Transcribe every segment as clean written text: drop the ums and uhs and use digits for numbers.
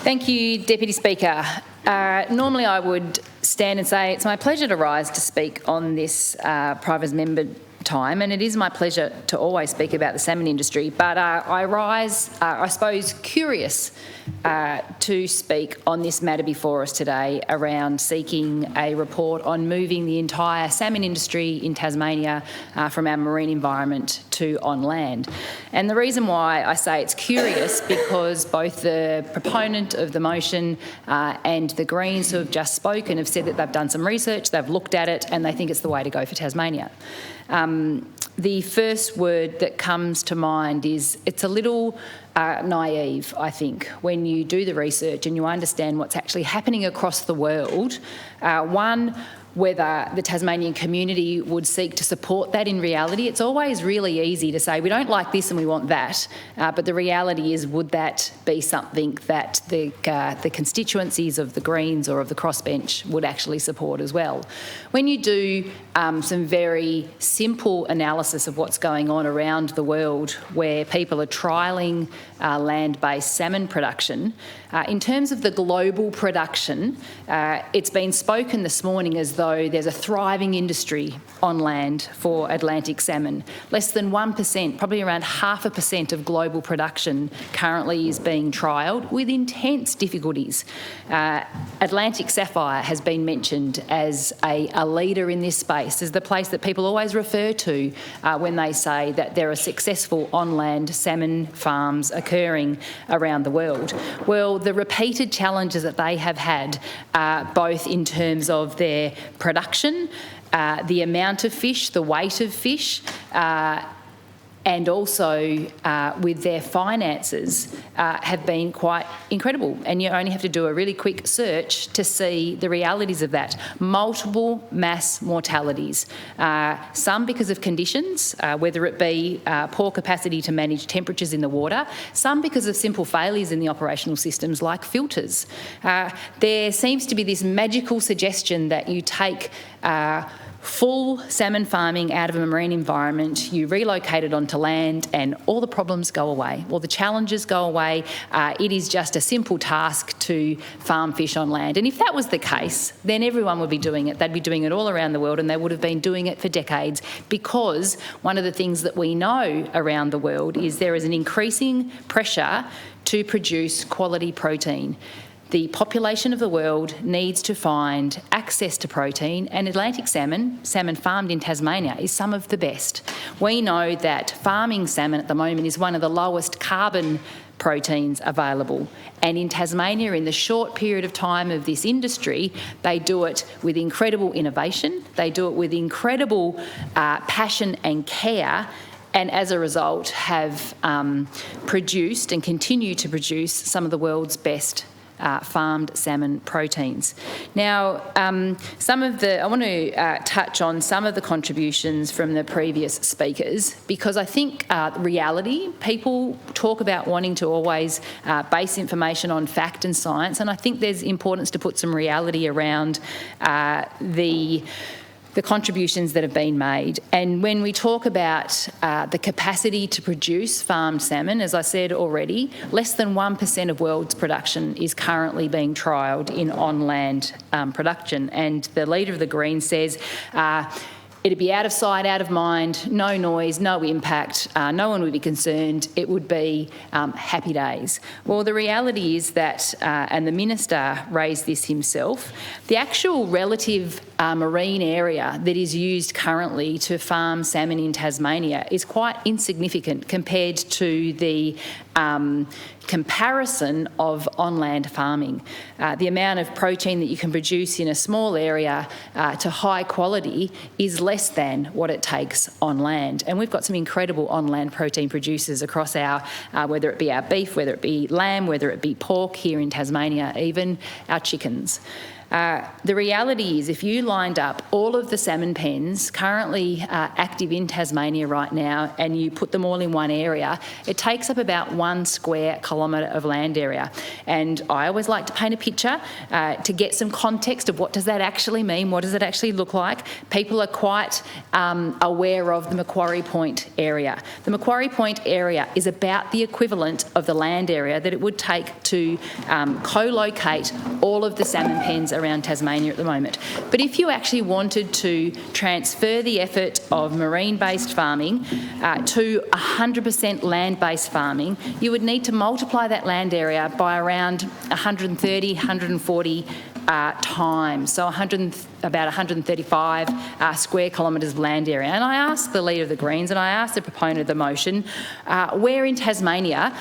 Thank you, Deputy Speaker. Normally I would stand and say it's my pleasure to rise to speak on this private member time, and it is my pleasure to always speak about the salmon industry, but I rise, I suppose, curious to speak on this matter before us today around seeking a report on moving the entire salmon industry in Tasmania from our marine environment to on land. And the reason why I say it's curious, because both the proponent of the motion and the Greens who have just spoken have said that they've done some research, they've looked at it, and they think it's the way to go for Tasmania. The first word that comes to mind is it's a little naive, I think, when you do the research and you understand what's actually happening across the world. One, whether the Tasmanian community would seek to support that in reality. It's always really easy to say we don't like this and we want that, but the reality is, would that be something that the constituencies of the Greens or of the crossbench would actually support as well? When you do some very simple analysis of what's going on around the world where people are trialling land-based salmon production, in terms of the global production, it's been spoken this morning as though there's a thriving industry on land for Atlantic salmon. Less than 1%, probably around 0.5% of global production currently is being trialled with intense difficulties. Atlantic sapphire has been mentioned as a leader in this space, as the place that people always refer to when they say that there are successful on-land salmon farms occurring around the world. Well, the repeated challenges that they have had, both in terms of their production, the amount of fish, the weight of fish, and also with their finances, have been quite incredible. And you only have to do a really quick search to see the realities of that. Multiple mass mortalities, some because of conditions, whether it be poor capacity to manage temperatures in the water, some because of simple failures in the operational systems like filters. There seems to be this magical suggestion that you take full salmon farming out of a marine environment, you relocate it onto land and all the problems go away, all the challenges go away. It is just a simple task to farm fish on land. And if that was the case, then everyone would be doing it. They'd be doing it all around the world, and they would have been doing it for decades, because one of the things that we know around the world is there is an increasing pressure to produce quality protein. The population of the world needs to find access to protein, and Atlantic salmon farmed in Tasmania, is some of the best. We know that farming salmon at the moment is one of the lowest carbon proteins available, and in Tasmania, in the short period of time of this industry, they do it with incredible innovation, they do it with incredible passion and care, and as a result have produced and continue to produce some of the world's best farmed salmon proteins. Now, I want to touch on some of the contributions from the previous speakers, because I think reality, people talk about wanting to always base information on fact and science, and I think there's importance to put some reality around the contributions that have been made. And when we talk about the capacity to produce farmed salmon, as I said already, less than 1% of world's production is currently being trialled in on-land production. And the leader of the Greens says it'd be out of sight, out of mind, no noise, no impact, no one would be concerned, it would be happy days. Well, the reality is that, and the Minister raised this himself, the actual relative marine area that is used currently to farm salmon in Tasmania is quite insignificant compared to the comparison of on-land farming. The amount of protein that you can produce in a small area to high quality is less than what it takes on land. And we've got some incredible on-land protein producers across our, whether it be our beef, whether it be lamb, whether it be pork here in Tasmania, even our chickens. The reality is, if you lined up all of the salmon pens currently active in Tasmania right now and you put them all in one area, it takes up about 1 square kilometre of land area. And I always like to paint a picture to get some context of what does that actually mean, what does it actually look like. People are quite aware of the Macquarie Point area. The Macquarie Point area is about the equivalent of the land area that it would take to co-locate all of the salmon pens around Tasmania at the moment. But if you actually wanted to transfer the effort of marine-based farming to 100% land-based farming, you would need to multiply that land area by around 130, 140 times, so about 135 square kilometres of land area. And I asked the Leader of the Greens and I asked the proponent of the motion, where in Tasmania,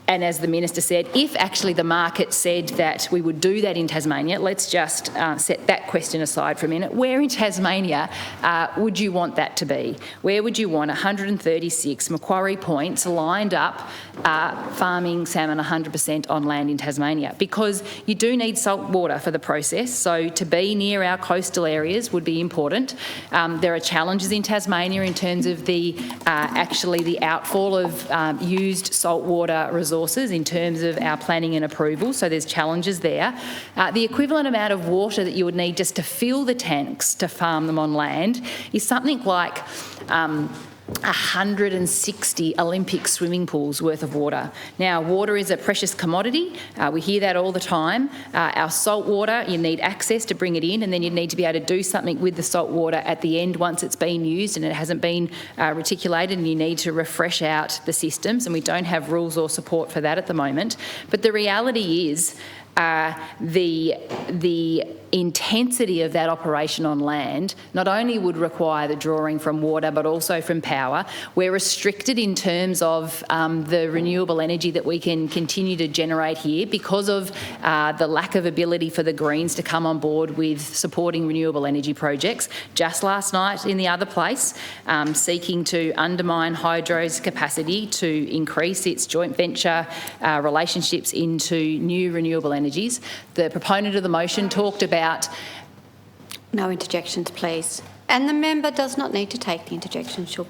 and as the Minister said, if actually the market said that we would do that in Tasmania, let's just set that question aside for a minute, where in Tasmania would you want that to be? Where would you want 136 Macquarie Points lined up farming salmon 100% on land in Tasmania? Because you do need salt water for the process, so to be near our coastal areas would be important. There are challenges in Tasmania in terms of the outfall of used saltwater resources in terms of our planning and approval, so there's challenges there. The equivalent amount of water that you would need just to fill the tanks to farm them on land is something like 160 Olympic swimming pools worth of water. Now, water is a precious commodity. We hear that all the time. Our salt water, you need access to bring it in, and then you need to be able to do something with the salt water at the end once it's been used and it hasn't been reticulated, and you need to refresh out the systems, and we don't have rules or support for that at the moment. But the reality is the intensity of that operation on land not only would require the drawing from water but also from power. We're restricted in terms of the renewable energy that we can continue to generate here because of the lack of ability for the Greens to come on board with supporting renewable energy projects. Just last night in the other place, seeking to undermine Hydro's capacity to increase its joint venture relationships into new renewable energies. The proponent of the motion talked about... No interjections, please. And the member does not need to take the interjection. She'll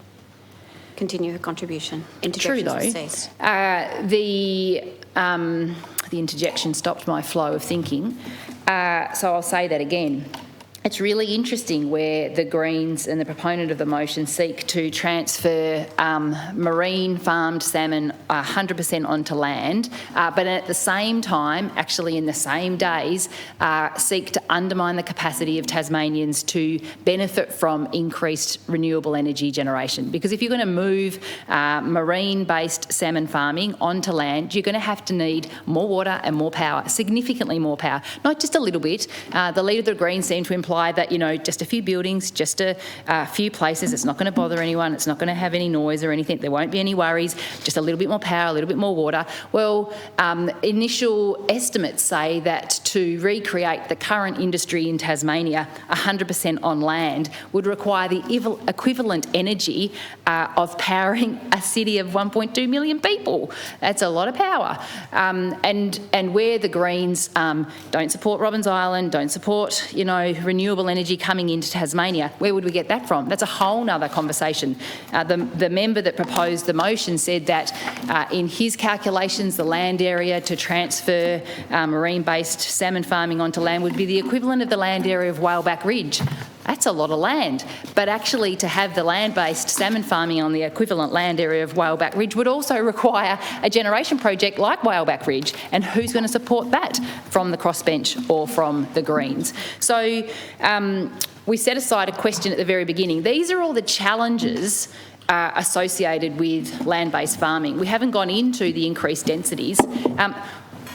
continue her contribution. Interjections True, though. Cease. The interjection stopped my flow of thinking, so I'll say that again. It's really interesting where the Greens and the proponent of the motion seek to transfer marine farmed salmon 100% onto land, but at the same time, actually in the same days, seek to undermine the capacity of Tasmanians to benefit from increased renewable energy generation. Because if you're going to move marine-based salmon farming onto land, you're going to have to need more water and more power, significantly more power, not just a little bit. The Leader of the Greens seemed to imply that, you know, just a few buildings, just a few places, it's not going to bother anyone, it's not going to have any noise or anything, there won't be any worries, just a little bit more power, a little bit more water. Well, initial estimates say that to recreate the current industry in Tasmania 100% on land would require the equivalent energy of powering a city of 1.2 million people. That's a lot of power. And where the Greens don't support Robbins Island, don't support, you know, renewable energy coming into Tasmania, where would we get that from? That's a whole nother conversation. The member that proposed the motion said that in his calculations, the land area to transfer marine-based salmon farming onto land would be the equivalent of the land area of Whaleback Ridge. That's a lot of land. But actually to have the land-based salmon farming on the equivalent land area of Whaleback Ridge would also require a generation project like Whaleback Ridge. And who's going to support that from the crossbench or from the Greens? So we set aside a question at the very beginning. These are all the challenges associated with land-based farming. We haven't gone into the increased densities.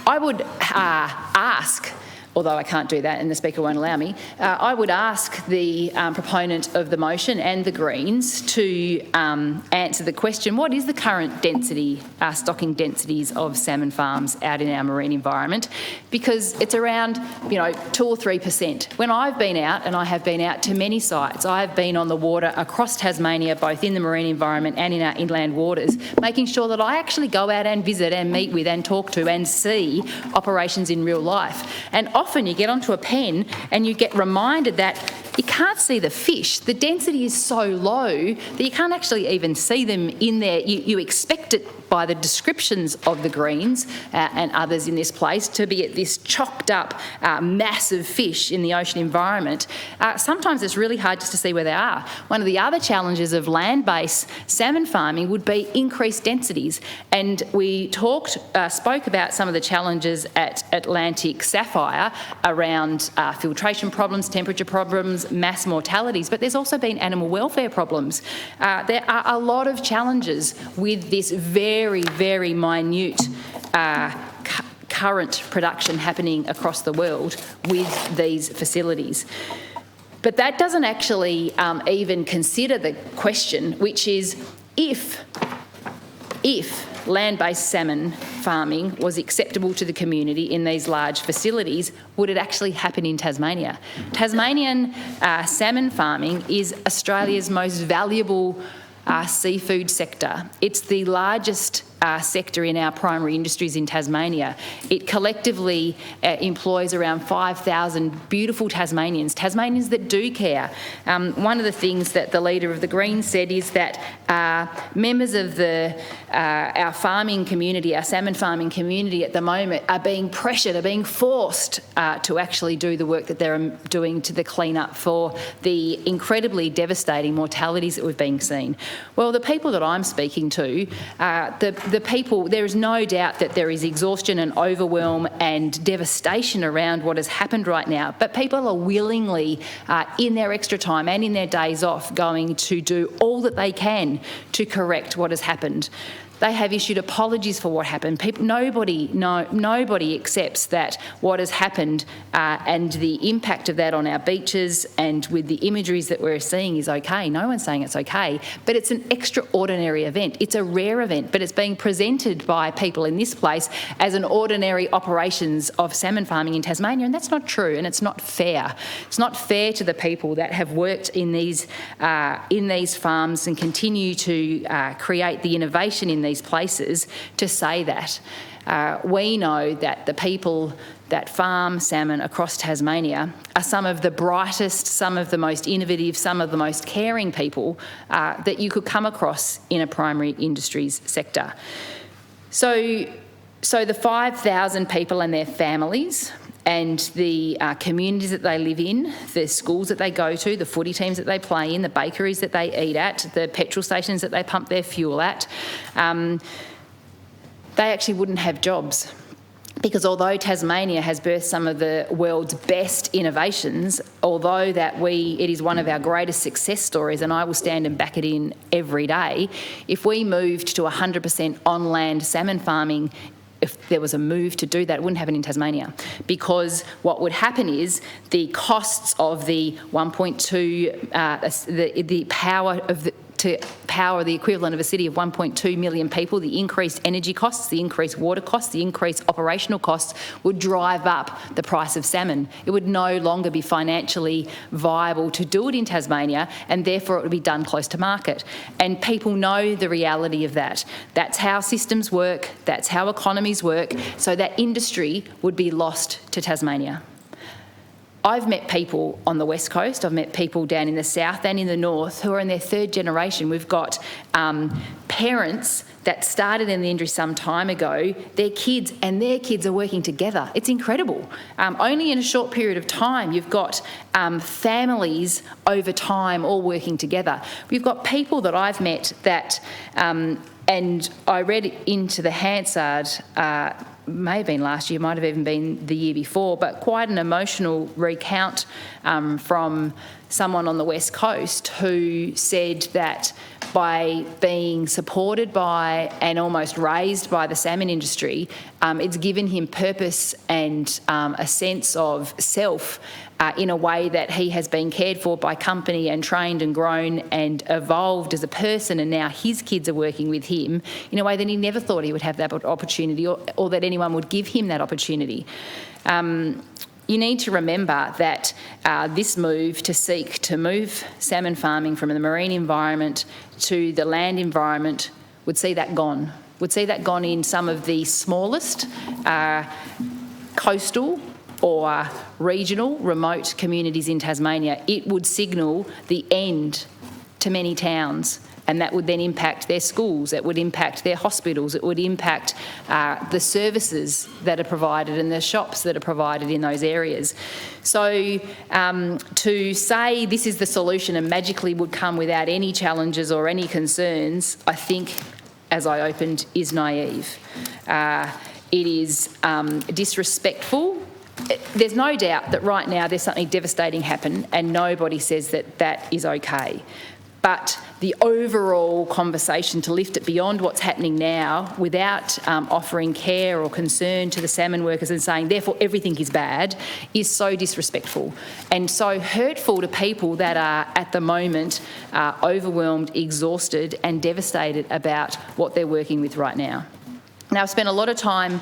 I would ask, although I can't do that and the Speaker won't allow me, I would ask the proponent of the motion and the Greens to answer the question, what is the current density, stocking densities of salmon farms out in our marine environment? Because it's around, 2 or 3%. When I've been out, and I have been out to many sites, I've been on the water across Tasmania, both in the marine environment and in our inland waters, making sure that I actually go out and visit and meet with and talk to and see operations in real life. And often you get onto a pen and you get reminded that you can't see the fish. The density is so low that you can't actually even see them in there. You expect it by the descriptions of the greens and others in this place to be at this chocked up massive fish in the ocean environment. Sometimes it's really hard just to see where they are. One of the other challenges of land-based salmon farming would be increased densities, and we spoke about some of the challenges at Atlantic Sapphire around filtration problems, temperature problems, mass mortalities, but there's also been animal welfare problems. There are a lot of challenges with this very, very minute current production happening across the world with these facilities. But that doesn't actually even consider the question, which is if land-based salmon farming was acceptable to the community in these large facilities, would it actually happen in Tasmania? Tasmanian salmon farming is Australia's most valuable seafood sector. It's the largest sector in our primary industries in Tasmania. It collectively employs around 5,000 beautiful Tasmanians that do care. One of the things that the leader of the Greens said is that members of our farming community, our salmon farming community at the moment are being pressured, are being forced to actually do the work that they're doing to the clean-up for the incredibly devastating mortalities that we've been seeing. Well, the people that I'm speaking to, the people, there is no doubt that there is exhaustion and overwhelm and devastation around what has happened right now, but people are willingly, in their extra time and in their days off, going to do all that they can to correct what has happened. They have issued apologies for what happened. Nobody accepts that what has happened and the impact of that on our beaches and with the imageries that we're seeing is okay. No one's saying it's okay, but it's an extraordinary event. It's a rare event, but it's being presented by people in this place as an ordinary operations of salmon farming in Tasmania, and that's not true, and it's not fair. It's not fair to the people that have worked in these farms and continue to create the innovation in these places to say that. We know that the people that farm salmon across Tasmania are some of the brightest, some of the most innovative, some of the most caring people that you could come across in a primary industries sector. So the 5,000 people and their families and the communities that they live in, the schools that they go to, the footy teams that they play in, the bakeries that they eat at, the petrol stations that they pump their fuel at, they actually wouldn't have jobs. Because although Tasmania has birthed some of the world's best innovations, although it is one of our greatest success stories, and I will stand and back it in every day, if we moved to 100% on-land salmon farming, if there was a move to do that, it wouldn't happen in Tasmania, because what would happen is the costs of the 1.2, the power of to power the equivalent of a city of 1.2 million people, the increased energy costs, the increased water costs, the increased operational costs would drive up the price of salmon. It would no longer be financially viable to do it in Tasmania, and therefore it would be done close to market. And people know the reality of that. That's how systems work, that's how economies work, so that industry would be lost to Tasmania. I've met people on the West Coast, I've met people down in the south and in the north who are in their third generation. We've got parents that started in the industry some time ago, their kids are working together. It's incredible. Only in a short period of time, you've got families over time all working together. We've got people that I've met that, and I read into the Hansard, may have been last year, might have even been the year before, but quite an emotional recount from someone on the West Coast who said that by being supported by and almost raised by the salmon industry, it's given him purpose and a sense of self in a way that he has been cared for by company and trained and grown and evolved as a person, and now his kids are working with him in a way that he never thought he would have that opportunity or that anyone would give him that opportunity. You need to remember that this move to seek to move salmon farming from the marine environment to the land environment would see that gone. Would see that gone in some of the smallest coastal or regional, remote communities in Tasmania, it would signal the end to many towns. And that would then impact their schools, it would impact their hospitals, it would impact the services that are provided and the shops that are provided in those areas. So to say this is the solution and magically would come without any challenges or any concerns, I think, as I opened, is naive. It is disrespectful. There's no doubt that right now there's something devastating happen and nobody says that that is okay. But the overall conversation to lift it beyond what's happening now without offering care or concern to the salmon workers and saying, therefore, everything is bad, is so disrespectful and so hurtful to people that are, at the moment, overwhelmed, exhausted and devastated about what they're working with right now. Now, I've spent a lot of time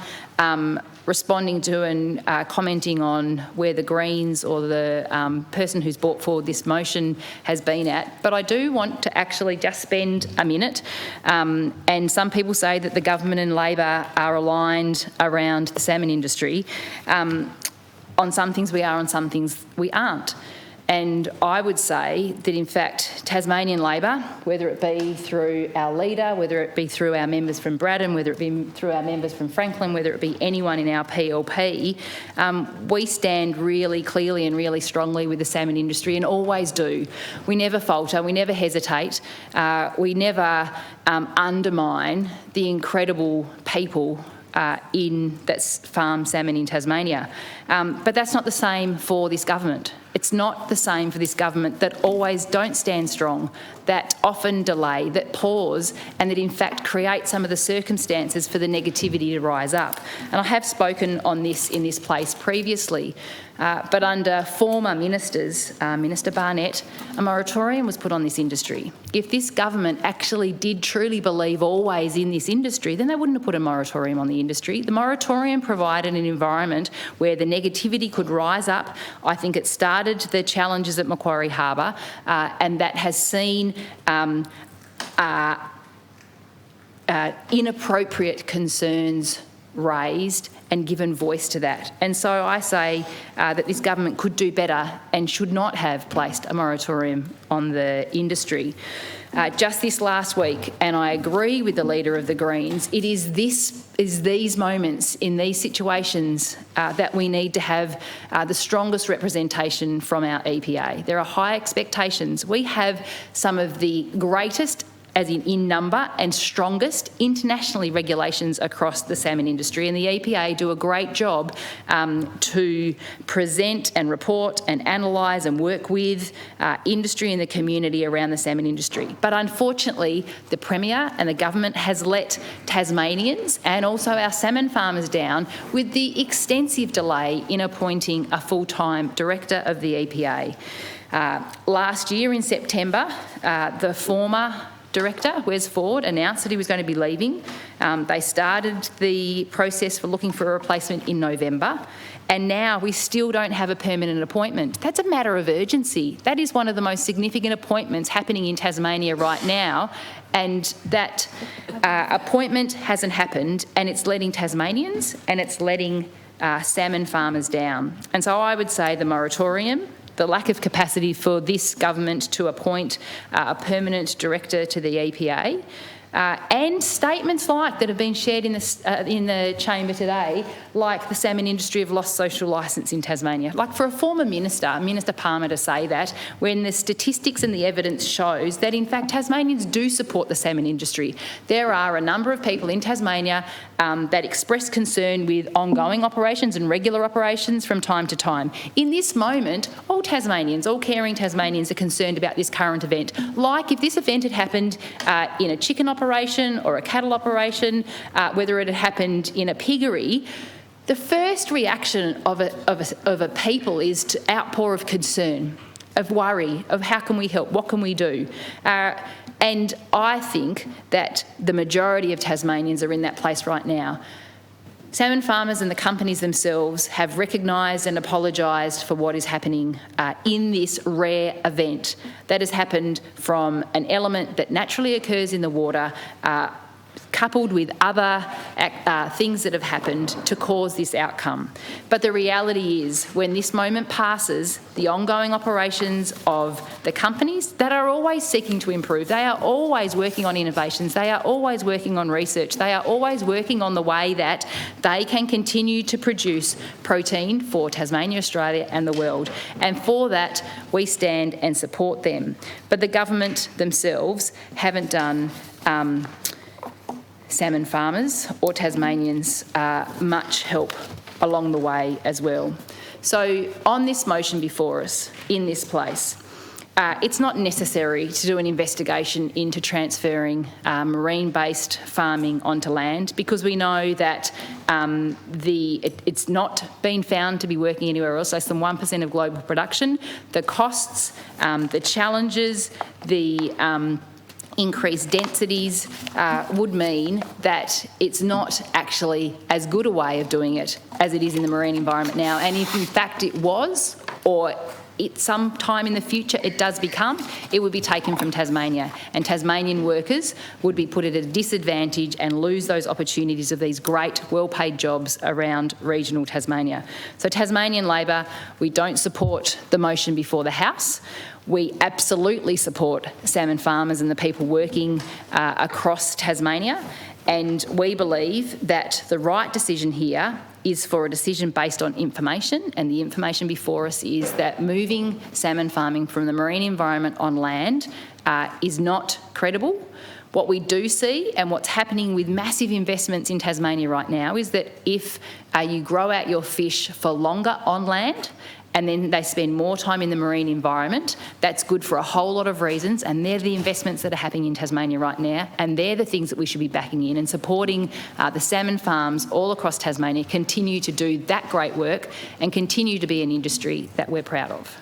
responding to and commenting on where the Greens or the person who's brought forward this motion has been at, but I do want to actually just spend a minute. And some people say that the government and Labor are aligned around the salmon industry. On some things we are, on some things we aren't. And I would say that, in fact, Tasmanian Labor, whether it be through our leader, whether it be through our members from Braddon, whether it be through our members from Franklin, whether it be anyone in our PLP, we stand really clearly and really strongly with the salmon industry and always do. We never falter, we never hesitate, we never undermine the incredible people that farm salmon in Tasmania. But that's not the same for this government. It's not the same for this government that always don't stand strong, that often delay, that pause, and that in fact create some of the circumstances for the negativity to rise up. And I have spoken on this in this place previously, but under former ministers, Minister Barnett, a moratorium was put on this industry. If this government actually did truly believe always in this industry, then they wouldn't have put a moratorium on the industry. The moratorium provided an environment where the negativity could rise up. I think it started the challenges at Macquarie Harbour, and that has seen inappropriate concerns raised and given voice to that. And so I say that this government could do better and should not have placed a moratorium on the industry. Just this last week, and I agree with the Leader of the Greens, it is these moments in these situations that we need to have the strongest representation from our EPA. There are high expectations. We have some of the greatest, as in number, and strongest internationally regulations across the salmon industry, and the EPA do a great job to present and report and analyse and work with industry and the community around the salmon industry. But unfortunately, the Premier and the government has let Tasmanians and also our salmon farmers down with the extensive delay in appointing a full-time director of the EPA. Last year in September, the former Director, Wes Ford, announced that he was going to be leaving. They started the process for looking for a replacement in November, and now we still don't have a permanent appointment. That's a matter of urgency. That is one of the most significant appointments happening in Tasmania right now, and that appointment hasn't happened, and it's letting Tasmanians and it's letting salmon farmers down. And so I would say the moratorium, the lack of capacity for this government to appoint a permanent director to the EPA, and statements like that have been shared in the chamber today, like the salmon industry have lost social licence in Tasmania. Like for a former minister, Minister Palmer, to say that when the statistics and the evidence shows that in fact Tasmanians do support the salmon industry. There are a number of people in Tasmania that express concern with ongoing operations and regular operations from time to time. In this moment, all Tasmanians, all caring Tasmanians are concerned about this current event. Like if this event had happened in a chicken operation or a cattle operation, whether it had happened in a piggery, the first reaction of a people is to outpour of concern, of worry, of how can we help, what can we do? And I think that the majority of Tasmanians are in that place right now. Salmon farmers and the companies themselves have recognised and apologised for what is happening in this rare event that has happened from an element that naturally occurs in the water coupled with other things that have happened to cause this outcome. But the reality is, when this moment passes, the ongoing operations of the companies that are always seeking to improve, they are always working on innovations, they are always working on research, they are always working on the way that they can continue to produce protein for Tasmania, Australia and the world. And for that, we stand and support them. But the government themselves haven't done salmon farmers or Tasmanians much help along the way as well. So on this motion before us, in this place, it's not necessary to do an investigation into transferring marine-based farming onto land, because we know that it's not been found to be working anywhere else, less than 1% of global production. The costs, the challenges, the increased densities would mean that it's not actually as good a way of doing it as it is in the marine environment now. And if in fact it was, or some time in the future it does become, it would be taken from Tasmania, and Tasmanian workers would be put at a disadvantage and lose those opportunities of these great well-paid jobs around regional Tasmania. So Tasmanian Labor, we don't support the motion before the House. We absolutely support salmon farmers and the people working across Tasmania, and we believe that the right decision here is for a decision based on information, and the information before us is that moving salmon farming from the marine environment on land is not credible. What we do see, and what's happening with massive investments in Tasmania right now, is that if you grow out your fish for longer on land and then they spend more time in the marine environment, that's good for a whole lot of reasons, and they're the investments that are happening in Tasmania right now, and they're the things that we should be backing in and supporting. The salmon farms all across Tasmania continue to do that great work and continue to be an industry that we're proud of.